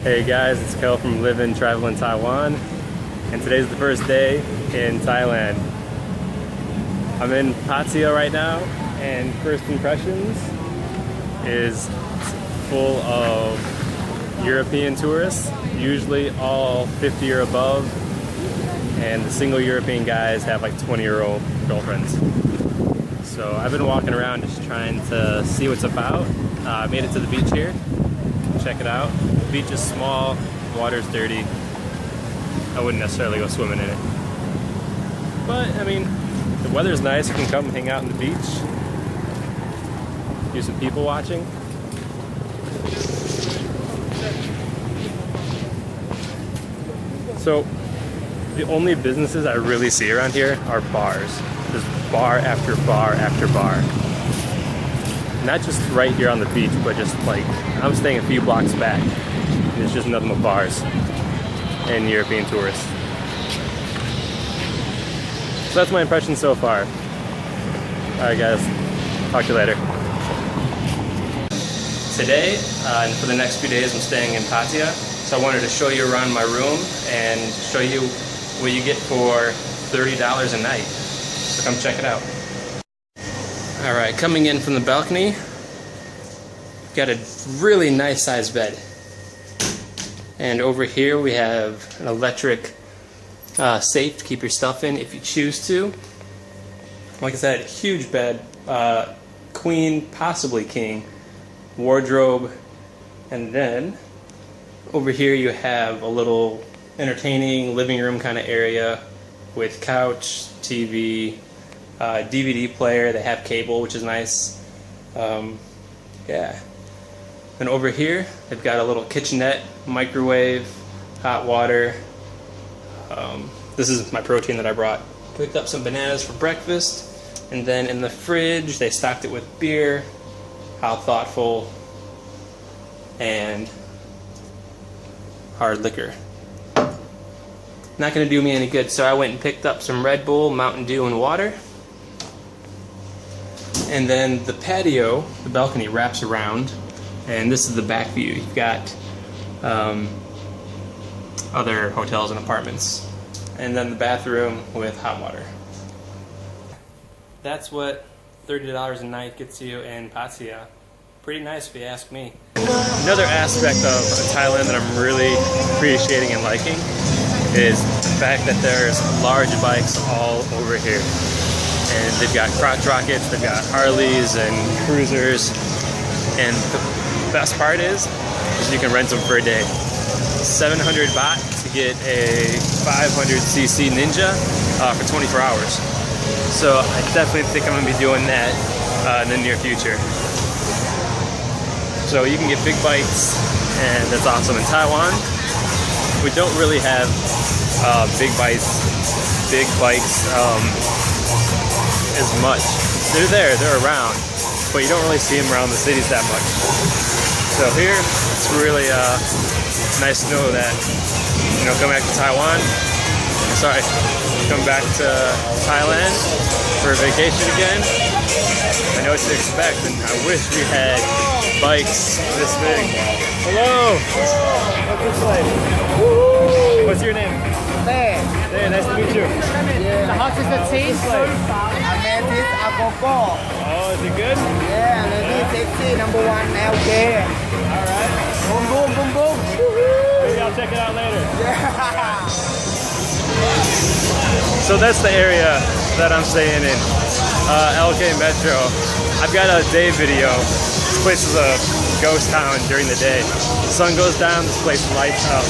Hey guys, it's Koh from LivinTravelnTaiwan, and today's the first day in Thailand. I'm in Pattaya right now, and first impressions is full of European tourists, usually all 50 or above, and the single European guys have like 20-year-old girlfriends. So I've been walking around just trying to see what's about. I made it to the beach here. Check it out. The beach is small, water's dirty. I wouldn't necessarily go swimming in it. But, I mean, the weather's nice. You can come hang out on the beach. Do some people watching. So, the only businesses I really see around here are bars. There's bar after bar after bar. Not just right here on the beach, but just like, I'm staying a few blocks back. And it's just nothing but bars and European tourists. So that's my impression so far. Alright guys, talk to you later. Today, and for the next few days, I'm staying in Pattaya. So I wanted to show you around my room and show you what you get for $30 a night. So come check it out. Alright, coming in from the balcony, got a really nice sized bed. And over here we have an electric safe to keep your stuff in if you choose to. Like I said, huge bed, queen, possibly king, wardrobe, and then over here you have a little entertaining living room kind of area with couch, TV, DVD player. They have cable, which is nice. Yeah. And over here, they've got a little kitchenette, microwave, hot water. This is my protein that I brought. Picked up some bananas for breakfast, and then in the fridge, they stocked it with beer. How thoughtful. And hard liquor. Not gonna do me any good, so I went and picked up some Red Bull, Mountain Dew, and water. And then the patio, the balcony, wraps around, and this is the back view. You've got other hotels and apartments, and then the bathroom with hot water. That's what $30 a night gets you in Pattaya. Pretty nice if you ask me. Another aspect of Thailand that I'm really appreciating and liking is the fact that there's large bikes all over here. And they've got crotch rockets, they've got Harleys and cruisers, and the best part is you can rent them for a day. 700 baht to get a 500cc Ninja for 24 hours. So I definitely think I'm going to be doing that in the near future. So you can get big bikes, and that's awesome. In Taiwan, we don't really have big bikes as much. They're there, they're around, but you don't really see them around the cities that much. So here, it's really nice to know that, come back to come back to Thailand for a vacation again. I know what to expect, and I wish we had bikes this big. Hello! What's this like? What's your name? Hey, nice to meet you. Yeah. How does the taste? Amethyst Agogo. Oh, is it good? Yeah, lady sexy number one LK. Alright. Boom, boom, boom, boom. Maybe I'll check it out later. Yeah. So that's the area that I'm staying in. LK Metro. I've got a day video. This place is a ghost town during the day. The sun goes down, this place lights up.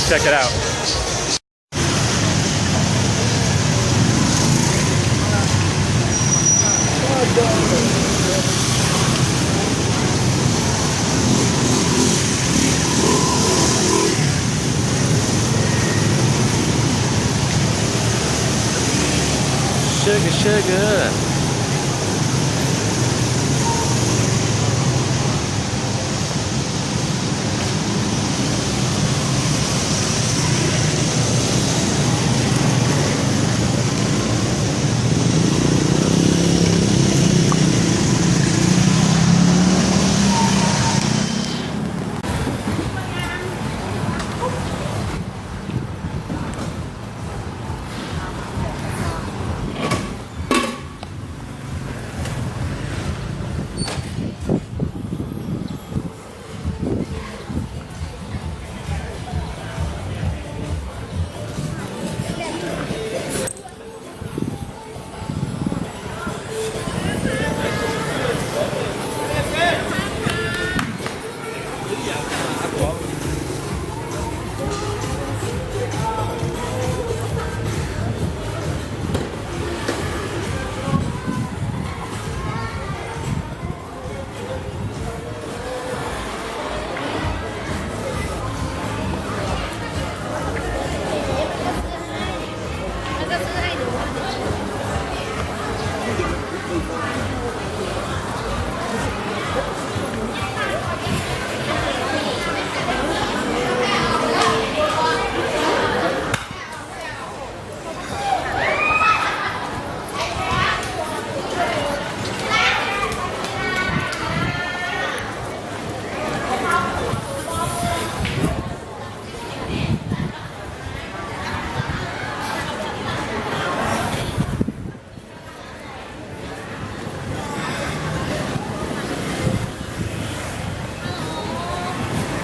Check it out. Sugar, sugar.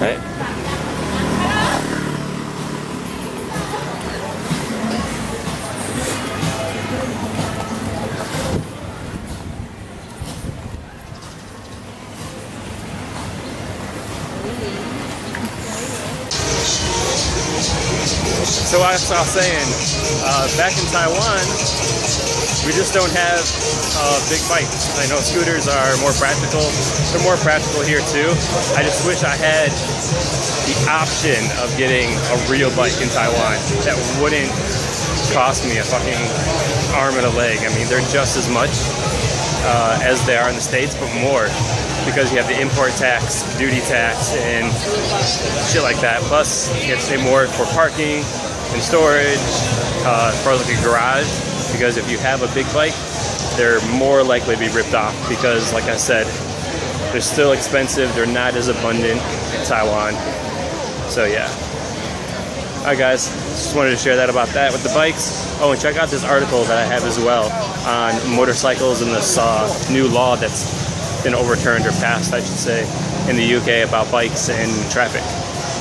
Right? So as I was saying, back in Taiwan, we just don't have big bikes. I know scooters are more practical. They're more practical here too. I just wish I had the option of getting a real bike in Taiwan that wouldn't cost me a fucking arm and a leg. I mean, they're just as much as they are in the States, but more, because you have the import tax, duty tax, and shit like that. Plus, you have to pay more for parking and storage, as far as like a garage, because if you have a big bike, they're more likely to be ripped off because, like I said, they're still expensive. They're not as abundant in Taiwan. So yeah. Alright guys, just wanted to share that about that with the bikes. Oh, and check out this article that I have as well on motorcycles and this new law that's been overturned, or passed I should say, in the UK about bikes and traffic.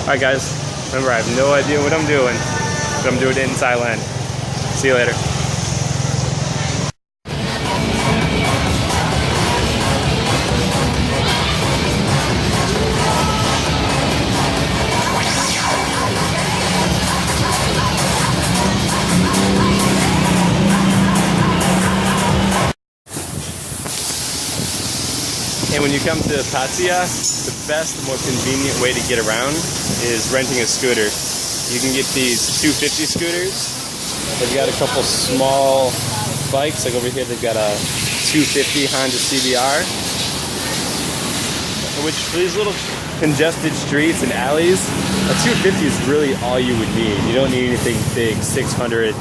Alright guys, remember I have no idea what I'm doing, but I'm doing it in Thailand. See you later. And when you come to Pattaya, the best and most convenient way to get around is renting a scooter. You can get these 250 scooters. They've got a couple small bikes, like over here they've got a 250 Honda CBR. Which, for these little congested streets and alleys, a 250 is really all you would need. You don't need anything big. 600,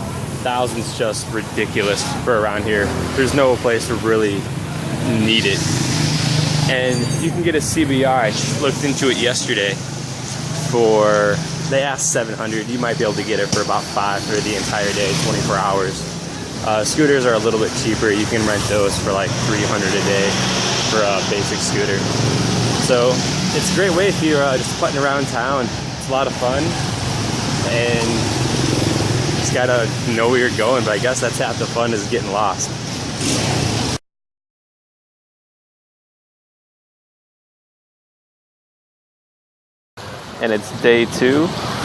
1000's just ridiculous for around here. There's no place to really need it. And you can get a CBR. I looked into it yesterday for, they asked 700. You might be able to get it for about 5 for the entire day, 24 hours. Scooters are a little bit cheaper. You can rent those for like 300 a day for a basic scooter. So it's a great way if you're just putting around town. It's a lot of fun, and you just gotta know where you're going. But I guess that's half the fun, is getting lost. And it's day 2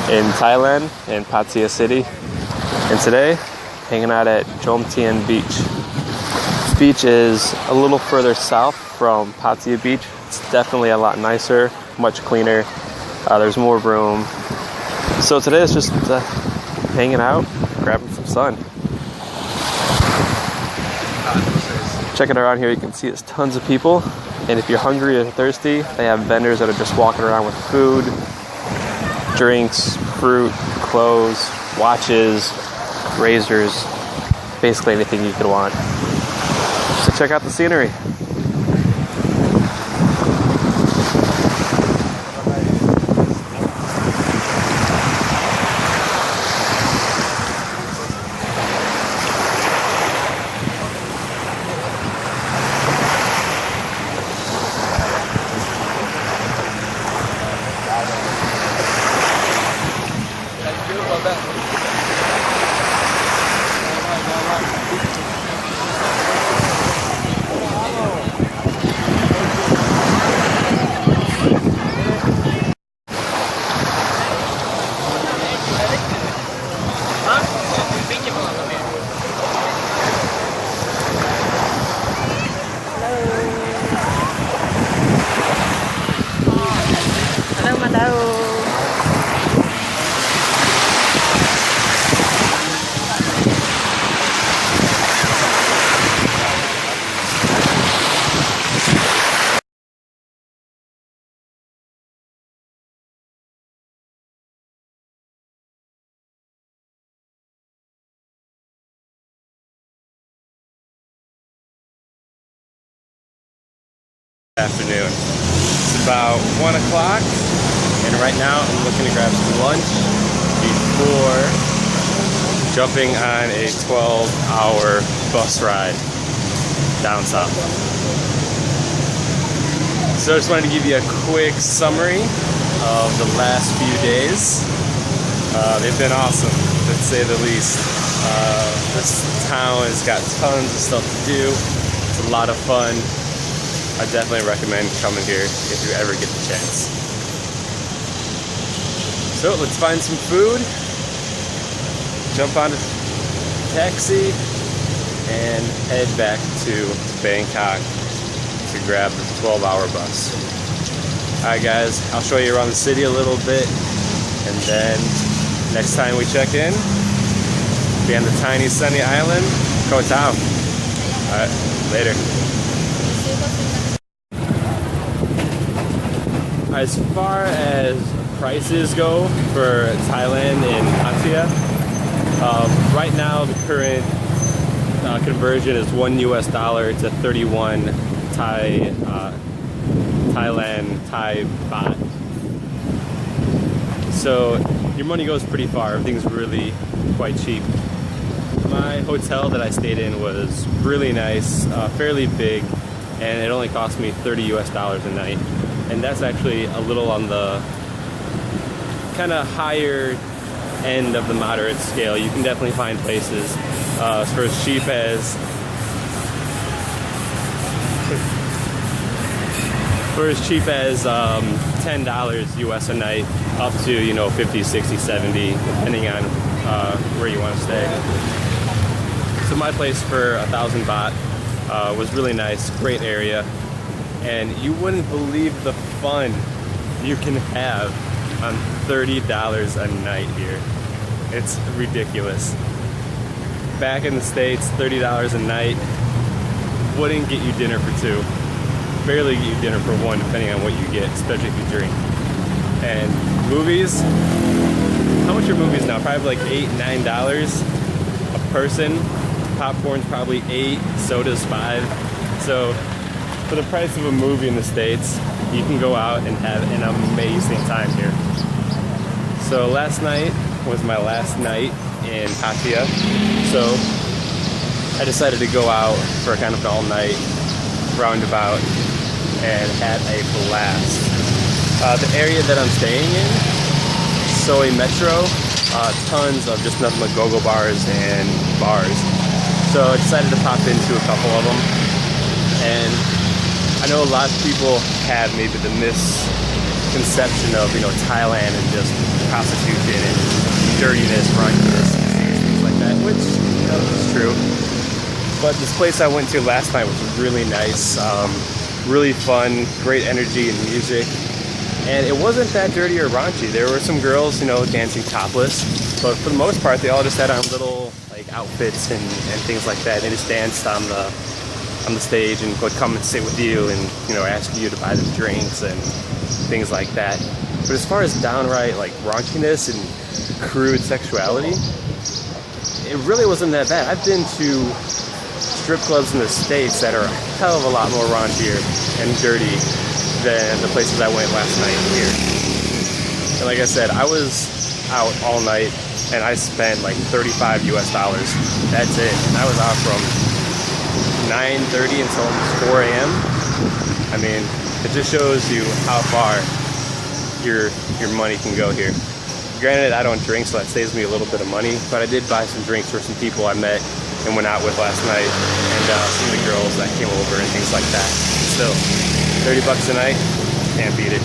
in Thailand, in Pattaya City. And today, hanging out at Jomtien Beach. This beach is a little further south from Pattaya Beach. It's definitely a lot nicer, much cleaner. There's more room. So today is just hanging out, grabbing some sun. Checking around here, you can see there's tons of people. And if you're hungry or thirsty, they have vendors that are just walking around with food, drinks, fruit, clothes, watches, razors, basically anything you could want. So check out the scenery. Afternoon. It's about 1 o'clock, and right now I'm looking to grab some lunch before jumping on a 12-hour bus ride down south. So I just wanted to give you a quick summary of the last few days. They've been awesome, to say the least. This town has got tons of stuff to do. It's a lot of fun. I definitely recommend coming here if you ever get the chance. So let's find some food, jump on a taxi, and head back to Bangkok to grab the 12-hour bus. Alright guys, I'll show you around the city a little bit, and then next time we check in, be on the tiny sunny island, Koh Tao. Alright, later. As far as prices go for Thailand and Pattaya, right now the current conversion is $1 to 31 Thailand Thai baht. So your money goes pretty far. Everything's really quite cheap. My hotel that I stayed in was really nice, fairly big, and it only cost me $30 a night. And that's actually a little on the kind of higher end of the moderate scale. You can definitely find places for as cheap as $10 US a night, up to, you know, 50, 60, 70, depending on where you want to stay. So my place for 1,000 baht was really nice, great area, and you wouldn't believe the fun you can have on $30 a night here. It's ridiculous. Back in the States, $30 a night wouldn't get you dinner for two. Barely get you dinner for one, depending on what you get, especially if you drink. And movies, how much are movies now? Probably like $8, $9 a person. Popcorn's probably $8, soda's $5. So for the price of a movie in the States, you can go out and have an amazing time here. So last night was my last night in Pattaya. So I decided to go out for kind of an all-night roundabout and had a blast. The area that I'm staying in, Soy Metro, tons of just nothing but go-go bars and bars. So I decided to pop into a couple of them. And I know a lot of people have maybe the misconception of, you know, Thailand and just prostitution and dirtiness, drunkenness, things like that, which, you know, is true. But this place I went to last night was really nice, really fun, great energy and music. And it wasn't that dirty or raunchy. There were some girls, you know, dancing topless, but for the most part, they all just had on little like outfits and things like that. They just danced on the stage and would come and sit with you and, you know, ask you to buy them drinks and things like that. But as far as downright like raunchiness and crude sexuality, it really wasn't that bad. I've been to strip clubs in the States that are a hell of a lot more raunchier and dirty than the places I went last night here. And like I said, I was out all night and I spent like $35 US. That's it. And I was out from 9:30 until almost 4 a.m. I mean, it just shows you how far your money can go here. Granted, I don't drink, so that saves me a little bit of money, but I did buy some drinks for some people I met and went out with last night, and some of the girls that came over and things like that. Still, $30 a night, can't beat it.